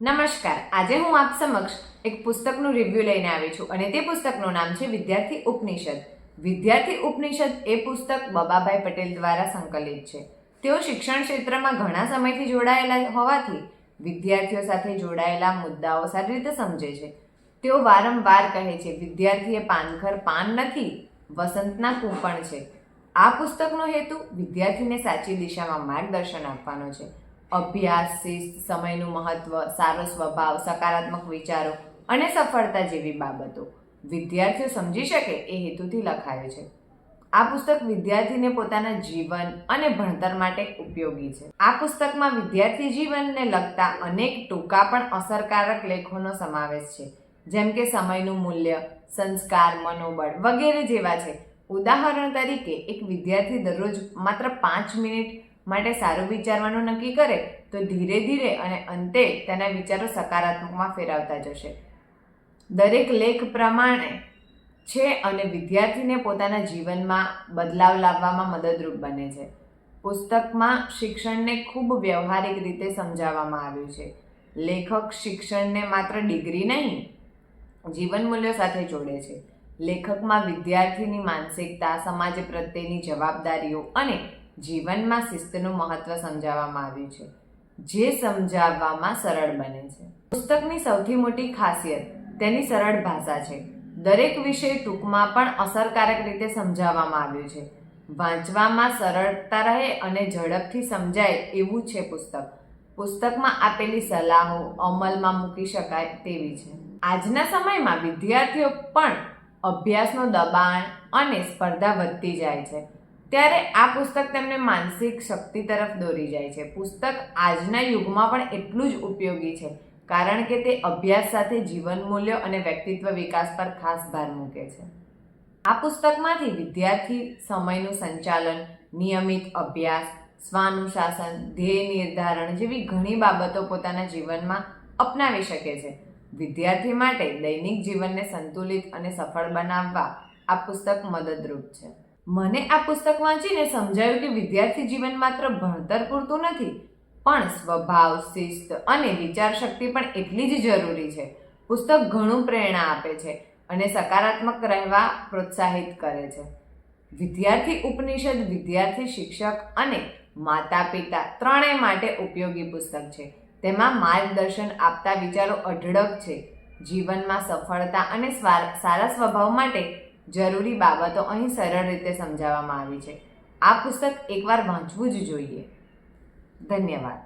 નમસ્કાર, આજે હું આપ સમક્ષ એક પુસ્તકનું રિવ્યૂ લઈને આવી છું અને તે પુસ્તકનું નામ છે વિદ્યાર્થી ઉપનિષદ. વિદ્યાર્થી ઉપનિષદ એ પુસ્તક બબાભાઈ પટેલ દ્વારા સંકલિત છે. તેઓ શિક્ષણ ક્ષેત્રમાં ઘણા સમયથી જોડાયેલા હોવાથી વિદ્યાર્થીઓ સાથે જોડાયેલા મુદ્દાઓ સારી રીતે સમજે છે. તેઓ વારંવાર કહે છે, વિદ્યાર્થી એ પાનખર પાન નથી, વસંતના કૂંપણ છે. આ પુસ્તકનો હેતુ વિદ્યાર્થીને સાચી દિશામાં માર્ગદર્શન આપવાનો છે. અભ્યાસ, શિસ્ત, સમયનું મહત્વ, સારો સ્વભાવ, સકારાત્મક વિચારો અને સફળતા જેવી બાબતો વિદ્યાર્થીઓ સમજી શકે એ હેતુથી લખાયું છે. આ પુસ્તક વિદ્યાર્થીને પોતાના જીવન અને ભણતર માટે ઉપયોગી છે. આ પુસ્તકમાં વિદ્યાર્થી જીવનને લગતા અનેક ટૂંકા પણ અસરકારક લેખોનો સમાવેશ છે, જેમ કે સમયનું મૂલ્ય, સંસ્કાર, મનોબળ વગેરે જેવા છે. ઉદાહરણ તરીકે, એક વિદ્યાર્થી દરરોજ માત્ર 5 મિનિટ માટે સારું વિચારવાનું નક્કી કરે તો ધીરે ધીરે અને અંતે તેના વિચારો સકારાત્મકમાં ફેરવતા જશે. દરેક લેખ પ્રમાણે છે અને વિદ્યાર્થીને પોતાના જીવનમાં બદલાવ લાવવામાં મદદરૂપ બને છે. પુસ્તકમાં શિક્ષણને ખૂબ વ્યવહારિક રીતે સમજાવવામાં આવ્યું છે. લેખક શિક્ષણને માત્ર ડિગ્રી નહીં, જીવન મૂલ્યો સાથે જોડે છે. લેખકમાં વિદ્યાર્થીની માનસિકતા, સમાજ પ્રત્યેની જવાબદારીઓ અને જીવનમાં શિસ્તનું મહત્વ સમજાવવામાં આવ્યું છે, જે સમજાવવામાં સરળ બને છે. પુસ્તકની સૌથી મોટી ખાસિયત તેની સરળ ભાષા છે. દરેક વિષય ટૂંકમાં પણ અસરકારક રીતે સમજાવવામાં આવ્યું છે. વાંચવામાં સરળતા રહે અને ઝડપથી સમજાય એવું છે પુસ્તક. પુસ્તકમાં આપેલી સલાહો અમલમાં મૂકી શકાય તેવી છે. આજના સમયમાં વિદ્યાર્થીઓ પણ અભ્યાસનો દબાણ અને સ્પર્ધા વધતી જાય છે, ત્યારે આ પુસ્તક તેમને માનસિક શક્તિ તરફ દોરી જાય છે. પુસ્તક આજના યુગમાં પણ એટલું જ ઉપયોગી છે, કારણ કે તે અભ્યાસ સાથે જીવન મૂલ્યો અને વ્યક્તિત્વ વિકાસ પર ખાસ ભાર મૂકે છે. આ પુસ્તકમાંથી વિદ્યાર્થી સમયનું સંચાલન, નિયમિત અભ્યાસ, સ્વાનુશાસન, ધ્યેય નિર્ધારણ જેવી ઘણી બાબતો પોતાના જીવનમાં અપનાવી શકે છે. વિદ્યાર્થી માટે દૈનિક જીવનને સંતુલિત અને સફળ બનાવવા આ પુસ્તક મદદરૂપ છે. મને આ પુસ્તક વાંચીને સમજાયું કે વિદ્યાર્થી જીવન માત્ર ભણતર પૂરતું નથી, પણ સ્વભાવ, શિસ્ત અને વિચારશક્તિ પણ એટલી જ જરૂરી છે. પુસ્તક ઘણું પ્રેરણા આપે છે અને સકારાત્મક રહેવા પ્રોત્સાહિત કરે છે. વિદ્યાર્થી ઉપનિષદ વિદ્યાર્થી, શિક્ષક અને માતા પિતા ત્રણેય માટે ઉપયોગી પુસ્તક છે. તેમાં માર્ગદર્શન આપતા વિચારો અઢળક છે. જીવનમાં સફળતા અને સારા સ્વભાવ માટે જરૂરી બાબતો અહીં સરળ રીતે સમજાવવામાં આવી છે. આ પુસ્તક એકવાર વાંચવું જ જોઈએ. ધન્યવાદ.